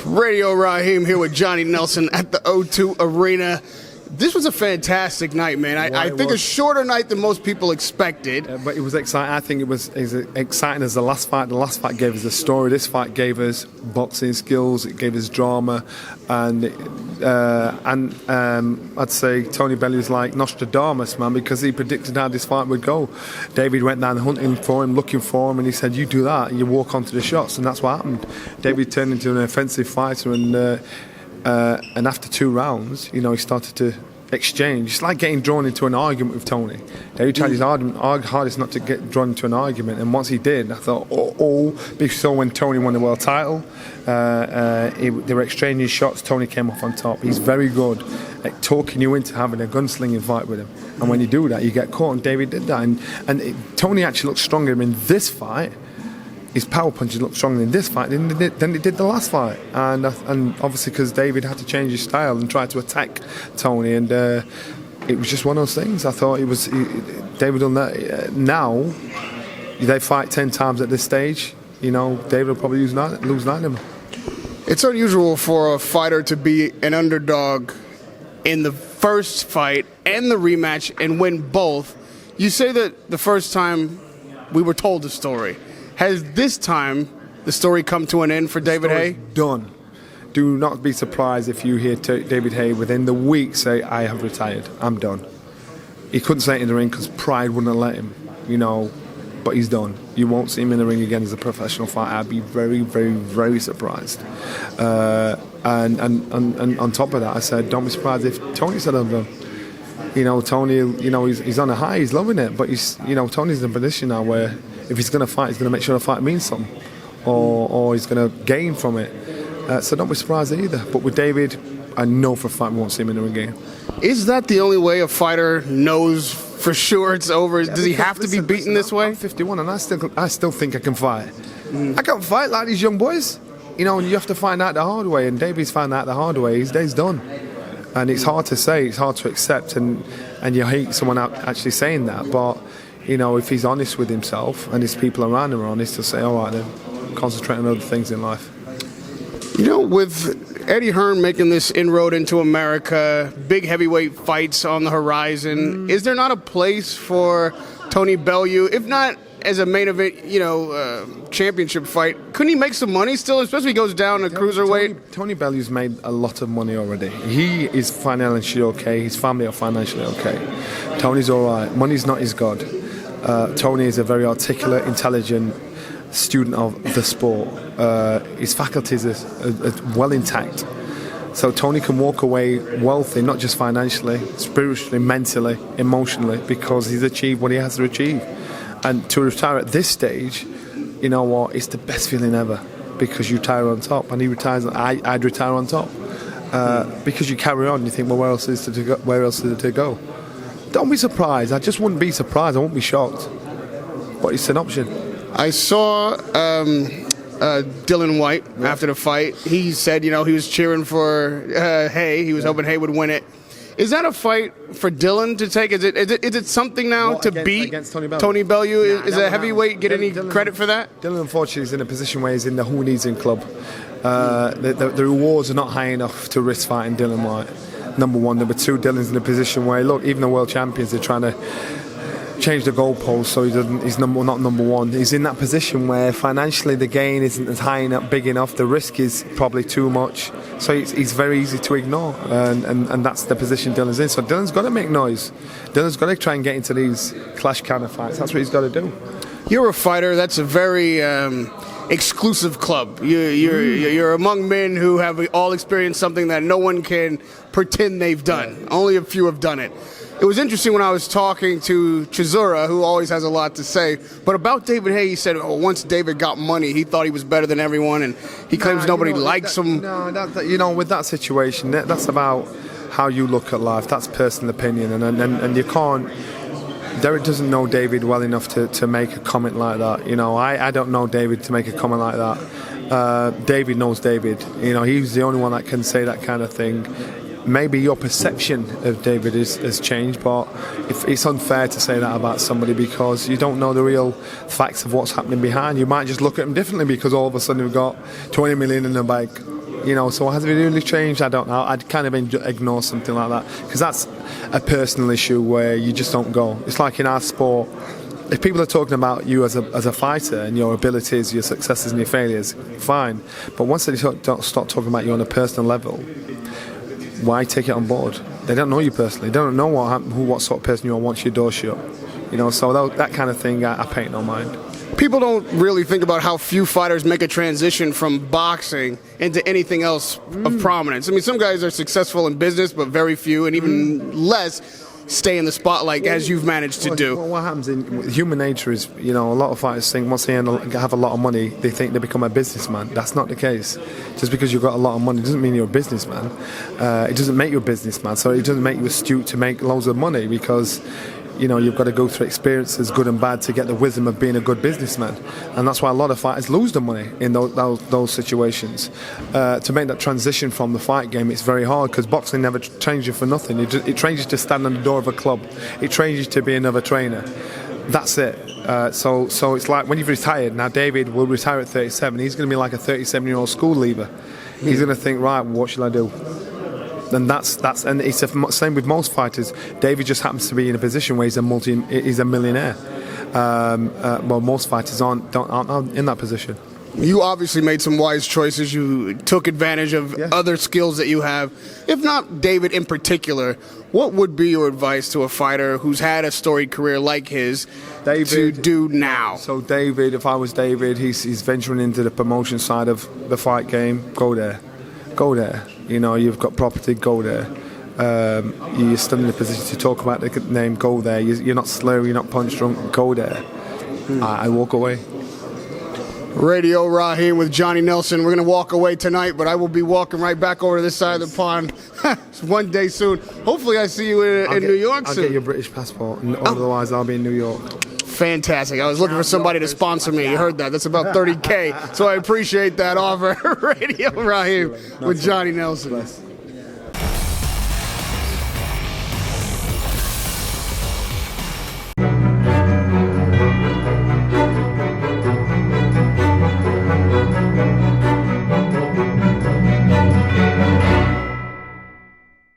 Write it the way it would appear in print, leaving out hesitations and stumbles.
Radio Raheem here with Johnny Nelson at the O2 Arena. This was a fantastic night, man. I think a shorter night than most people expected. But it was exciting. I think it was as exciting as the last fight. The last fight gave us a story. This fight gave us boxing skills. It gave us drama. And I'd say Tony Bellew's like Nostradamus, man, because he predicted how this fight would go. David went down hunting for him, looking for him, and he said, you do that, and you walk onto the shots. And that's what happened. David turned into an offensive fighter, and after 2 rounds, you know, he started to exchange. It's like getting drawn into an argument with Tony. David tried his hardest not to get drawn into an argument, and once he did, I thought, so when Tony won the world title, they were exchanging shots. Tony came off on top. He's very good at talking you into having a gunslinging fight with him, and when you do that, you get caught, and David did that, and Tony actually looked stronger in this fight. His power punches looked stronger in this fight than it did the last fight, and obviously because David had to change his style and try to attack Tony, and it was just one of those things. I thought David done that. Now they fight 10 times at this stage. You know, David will probably lose 9 of them. It's unusual for a fighter to be an underdog in the first fight and the rematch and win both. You say that the first time we were told the story. Has this time the story come to an end for David Haye? Done. Do not be surprised if you hear David Haye within the week say, I have retired, I'm done. He couldn't say it in the ring because pride wouldn't let him, you know, but he's done. You won't see him in the ring again as a professional fighter. I'd be very, very, very surprised. And on top of that, I said, don't be surprised if Tony said I'm done. You know, Tony, you know, he's on a high, he's loving it, but Tony's in a position now where if he's going to fight, he's going to make sure the fight means something, or he's going to gain from it. So don't be surprised either. But with David, I know for a fact we won't see him in the ring again. Is that the only way a fighter knows for sure it's over? Does he have to be beaten this way? I'm 51 and I still think I can fight. I can't fight like these young boys. You know, and you have to find out the hard way, and David's found out the hard way. His day's done. And it's hard to say, it's hard to accept, and you hate someone out actually saying that, but you know, if he's honest with himself and his people around him are honest, to say, all right, then concentrate on other things in life. You know, with Eddie Hearn making this inroad into America, big heavyweight fights on the horizon, is there not a place for Tony Bellew, if not as a main event, championship fight? Couldn't he make some money still, especially if he goes down to cruiserweight? Tony Bellew's made a lot of money already. He is financially okay. His family are financially okay. Tony's all right. Money's not his god. Tony is a very articulate, intelligent student of the sport. His faculties are well intact. So Tony can walk away wealthy, not just financially, spiritually, mentally, emotionally, because he's achieved what he has to achieve. And to retire at this stage, you know what, it's the best feeling ever, because you retire on top, and he retires. I'd retire on top, because you carry on. You think, well, where else is it to go? Don't be surprised. I just wouldn't be surprised. I won't be shocked. But it's an option. I saw Dylan White after the fight. He said, he was cheering for Haye. He was hoping Haye would win it. Is that a fight for Dylan to take? Is it something now to beat Tony Bellew? Is a heavyweight get any credit for that? Dylan, unfortunately, is in a position where he's in the who needs him club. The rewards are not high enough to risk fighting Dylan White. Number one. Number two, Dylan's in a position where, look, even the world champions are trying to change the goalpost so he's not number one. He's in that position where financially the gain isn't as high enough, big enough. The risk is probably too much. So he's very easy to ignore, and that's the position Dylan's in. So Dylan's got to make noise. Dylan's got to try and get into these clash kind of fights. That's what he's got to do. You're a fighter. That's a very exclusive club. You're among men who have all experienced something that no one can pretend they've done. Only a few have done it. It was interesting when I was talking to Chisora, who always has a lot to say, but about David Haye, he said, once David got money, he thought he was better than everyone, and he claims nobody likes him. No, with that situation, that's about how you look at life. That's personal opinion, and you can't. Derek doesn't know David well enough to make a comment like that. I don't know David to make a comment like that. David knows David. He's the only one that can say that kind of thing. Maybe your perception of David has changed, but it's unfair to say that about somebody because you don't know the real facts of what's happening behind. You might just look at him differently because all of a sudden we've got 20 million in the bank. So has it really changed? I don't know. I'd kind of ignore something like that because that's a personal issue where you just don't go. It's like in our sport. If people are talking about you as a fighter and your abilities, your successes and your failures, fine. But once they don't start talking about you on a personal level, why take it on board? They don't know you personally. They don't know what sort of person you are once your door's shut. So that kind of thing, I pay no mind. People don't really think about how few fighters make a transition from boxing into anything else of prominence. I mean, some guys are successful in business, but very few, and even less stay in the spotlight as you've managed to do. What happens in human nature is, a lot of fighters think once they have a lot of money, they think they become a businessman. That's not the case. Just because you've got a lot of money doesn't mean you're a businessman. It doesn't make you a businessman, so it doesn't make you astute to make loads of money because you've got to go through experiences, good and bad, to get the wisdom of being a good businessman. And that's why a lot of fighters lose the money in those situations. To make that transition from the fight game, it's very hard because boxing never trains you for nothing. It trains you to stand on the door of a club. It trains you to be another trainer. That's it. So it's like when you've retired. Now David will retire at 37. He's going to be like a 37-year-old school leaver. He's going to think, right, what shall I do? And and it's the same with most fighters. David just happens to be in a position where he's a millionaire. Well, most fighters aren't in that position. You obviously made some wise choices. You took advantage of other skills that you have. If not David in particular, what would be your advice to a fighter who's had a storied career like his to do now? So David, if I was David, he's venturing into the promotion side of the fight game. Go there. You've got property, go there. You're still in a position to talk about the name, go there. You're not slow, you're not punch drunk, go there. I walk away. Radio Raheem with Johnny Nelson. We're going to walk away tonight, but I will be walking right back over to this side of the pond one day soon. Hopefully I see you in New York soon. I'll get your British passport, otherwise I'll be in New York. Fantastic. I was looking for somebody to sponsor me. You heard that. That's about $30K. So I appreciate that offer. Radio Raheem with Johnny Nelson.